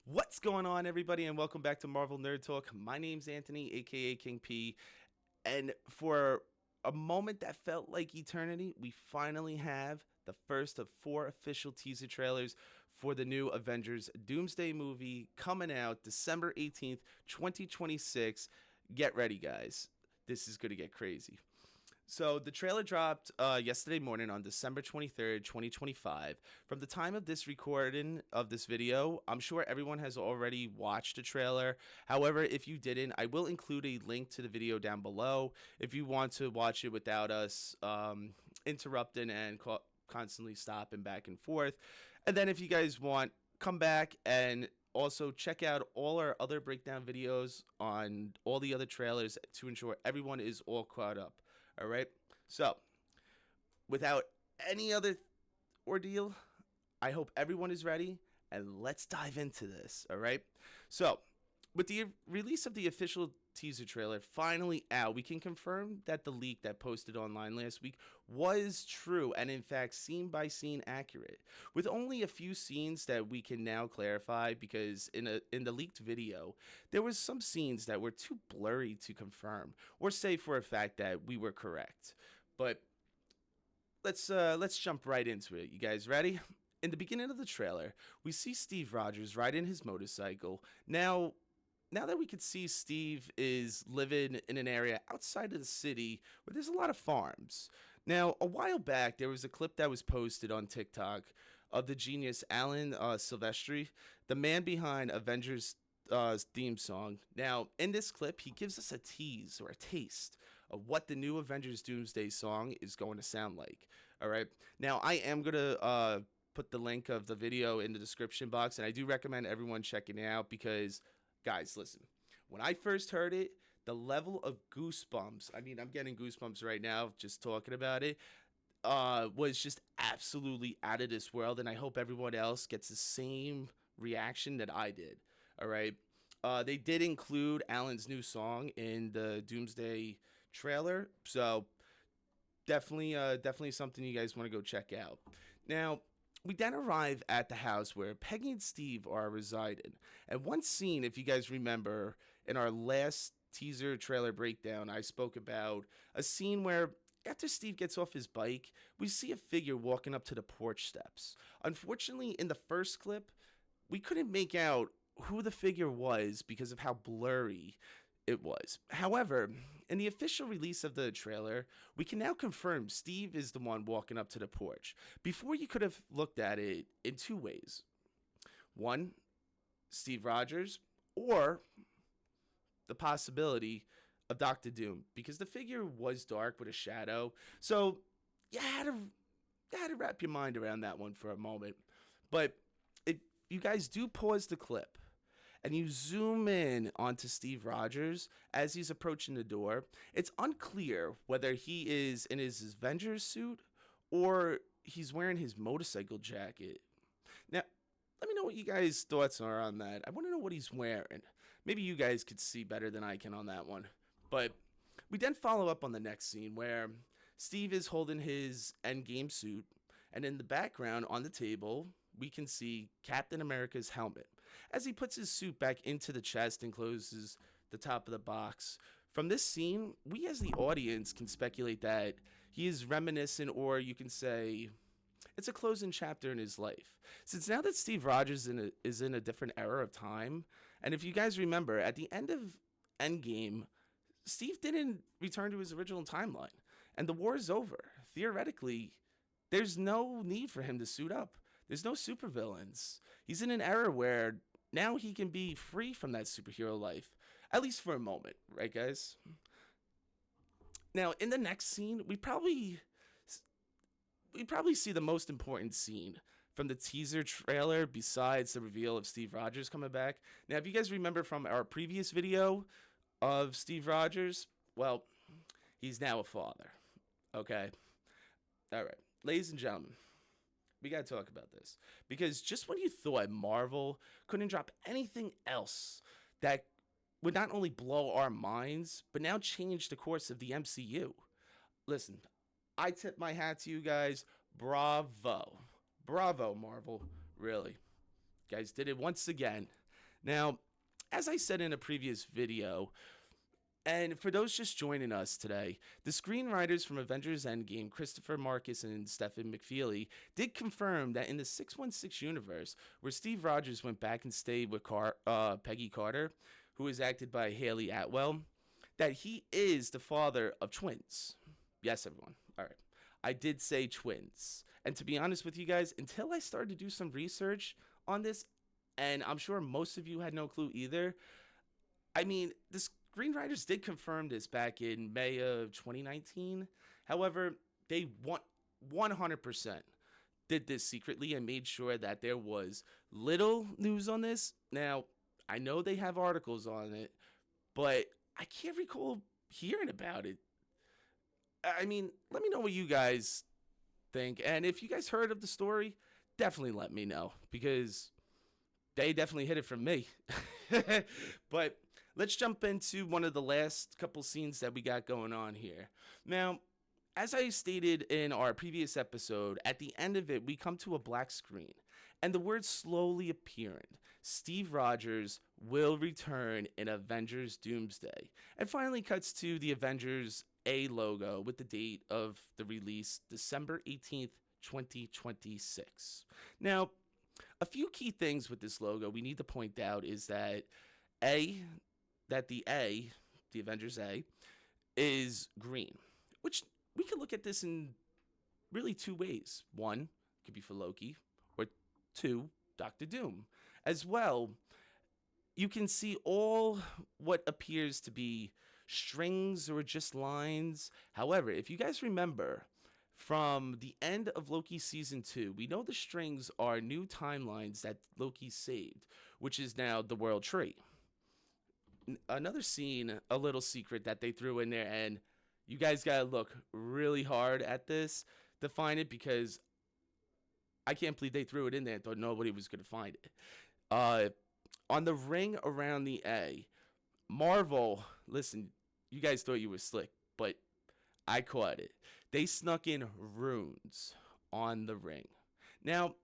What's going on, everybody, and welcome back to Marvel Nerd Talk. My name's Anthony, aka King P, and for a moment that felt like eternity, we finally have the first of 4 official teaser trailers for the new Avengers Doomsday movie coming out December 18th, 2026. Get ready, guys. This is going to get crazy. So the trailer dropped yesterday morning on December 23rd, 2025. From the time of this recording of this video, I'm sure everyone has already watched the trailer. However, if you didn't, I will include a link to the video down below if you want to watch it without us interrupting and constantly stopping back and forth. And then if you guys want, come back and also check out all our other breakdown videos on all the other trailers to ensure everyone is all caught up. All right. So, without any other ordeal, I hope everyone is ready and let's dive into this. All right. So, with the release of the official teaser trailer finally out, we can confirm that the leak that posted online last week was true and in fact scene by scene accurate, with only a few scenes that we can now clarify because in the leaked video there was some scenes that were too blurry to confirm or say for a fact that we were correct. But let's jump right into it. You guys ready? In the beginning of the trailer, we see Steve Rogers riding his motorcycle. Now that we could see Steve is living in an area outside of the city where there's a lot of farms. Now, a while back, there was a clip that was posted on TikTok of the genius Alan Silvestri, the man behind Avengers theme song. Now, in this clip, he gives us a tease or a taste of what the new Avengers Doomsday song is going to sound like. All right. Now, I am going to put the link of the video in the description box, and I do recommend everyone checking it out because, guys, listen, when I first heard it, the level of goosebumps, I mean, I'm getting goosebumps right now just talking about it, was just absolutely out of this world. And I hope everyone else gets the same reaction that I did. All right. They did include Alan's new song in the Doomsday trailer. So definitely something you guys want to go check out. Now, we then arrive at the house where Peggy and Steve are residing. And one scene, if you guys remember, in our last teaser trailer breakdown, I spoke about a scene where after Steve gets off his bike, we see a figure walking up to the porch steps. Unfortunately, in the first clip, we couldn't make out who the figure was because of how blurry it was. However, in the official release of the trailer, we can now confirm Steve is the one walking up to the porch. Before, you could have looked at it in two ways. One, Steve Rogers, or the possibility of Doctor Doom, because the figure was dark with a shadow. So you had to wrap your mind around that one for a moment. But if you guys do pause the clip and you zoom in onto Steve Rogers as he's approaching the door, it's unclear whether he is in his Avengers suit or he's wearing his motorcycle jacket. Now, let me know what you guys' thoughts are on that. I want to know what he's wearing. Maybe you guys could see better than I can on that one. But we then follow up on the next scene where Steve is holding his Endgame suit, and in the background on the table, we can see Captain America's helmet as he puts his suit back into the chest and closes the top of the box. From this scene, we as the audience can speculate that he is reminiscent, or you can say it's a closing chapter in his life. Since now that Steve Rogers is in a different era of time, and if you guys remember, at the end of Endgame, Steve didn't return to his original timeline, and the war is over. Theoretically, there's no need for him to suit up. There's no supervillains. He's in an era where now he can be free from that superhero life, at least for a moment, right, guys? Now, in the next scene, we probably see the most important scene from the teaser trailer besides the reveal of Steve Rogers coming back. Now, if you guys remember from our previous video of Steve Rogers, well, he's now a father. Okay? All right. Ladies and gentlemen, we got to talk about this. Because just when you thought Marvel couldn't drop anything else that would not only blow our minds, but now change the course of the MCU. Listen, I tip my hat to you guys. Bravo. Bravo, Marvel. Really. You guys did it once again. Now, as I said in a previous video, and for those just joining us today, the screenwriters from Avengers Endgame, Christopher Marcus and Stephen McFeely, did confirm that in the 616 universe, where Steve Rogers went back and stayed with Peggy Carter, who is acted by Haley Atwell, that he is the father of twins. Yes, everyone. All right. I did say twins. And to be honest with you guys, until I started to do some research on this, and I'm sure most of you had no clue either, I mean, the screenwriters did confirm this back in May of 2019. However, they 100% did this secretly and made sure that there was little news on this. Now, I know they have articles on it, but I can't recall hearing about it. I mean, let me know what you guys think. And if you guys heard of the story, definitely let me know because they definitely hid it from me. But let's jump into one of the last couple scenes that we got going on here. Now, as I stated in our previous episode, at the end of it, we come to a black screen and the words slowly appearing. Steve Rogers will return in Avengers Doomsday. And finally cuts to the Avengers A logo with the date of the release, December 18th, 2026. Now, a few key things with this logo we need to point out is that the Avengers A, is green, which we could look at this in really two ways. One could be for Loki, or two, Doctor Doom. As well, you can see all what appears to be strings or just lines. However, if you guys remember from the end of Loki season 2, we know the strings are new timelines that Loki saved, which is now the World Tree. Another scene, a little secret that they threw in there, and you guys gotta look really hard at this to find it because I can't believe they threw it in there and thought nobody was gonna find it. On the ring around the A, Marvel, listen, you guys thought you were slick, but I caught it. They snuck in runes on the ring. Now,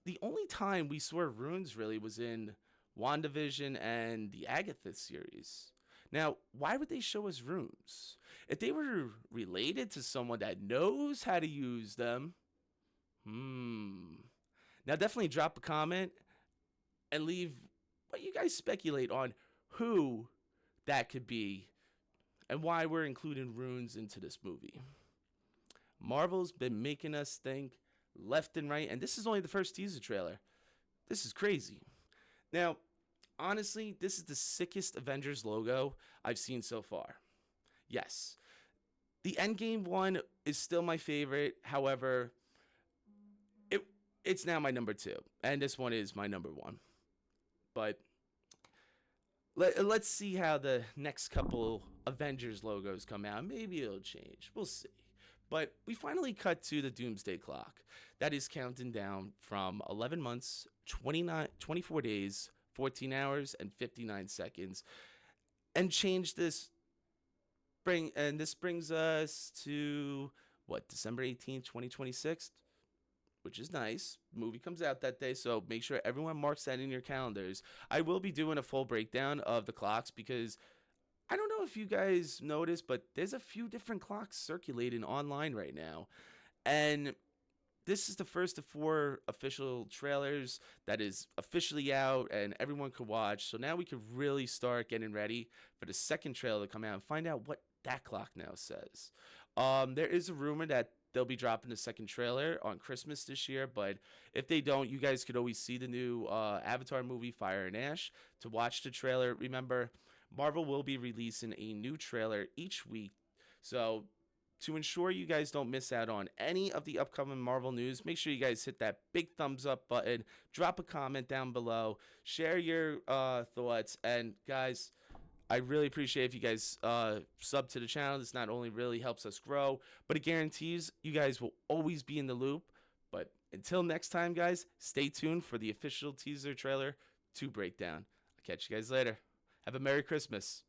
the only time we saw runes really was in WandaVision and the Agatha series. Now, why would they show us runes? If they were related to someone that knows how to use them, Now, definitely drop a comment and leave what you guys speculate on who that could be and why we're including runes into this movie. Marvel's been making us think left and right, and this is only the first teaser trailer. This is crazy. Now, honestly, this is the sickest Avengers logo I've seen so far. Yes, the Endgame one is still my favorite. However, it's now my number 2, and this one is my number 1. But let's see how the next couple Avengers logos come out. Maybe it'll change. We'll see. But we finally cut to the Doomsday Clock. That is counting down from 11 months, 24 days, 14 hours, and 59 seconds. And this brings us to, December 18th, 2026? Which is nice. Movie comes out that day, so make sure everyone marks that in your calendars. I will be doing a full breakdown of the clocks because I don't know if you guys noticed, but there's a few different clocks circulating online right now. And this is the first of 4 official trailers that is officially out and everyone could watch. So now we can really start getting ready for the second trailer to come out and find out what that clock now says. There is a rumor that they'll be dropping the second trailer on Christmas this year, but if they don't, you guys could always see the new Avatar movie, Fire and Ash, to watch the trailer. Remember, Marvel will be releasing a new trailer each week, so to ensure you guys don't miss out on any of the upcoming Marvel news, make sure you guys hit that big thumbs up button, drop a comment down below, share your thoughts, and guys, I really appreciate if you guys sub to the channel. This not only really helps us grow, but it guarantees you guys will always be in the loop. But until next time, guys, stay tuned for the official teaser trailer to breakdown. I'll catch you guys later. Have a Merry Christmas.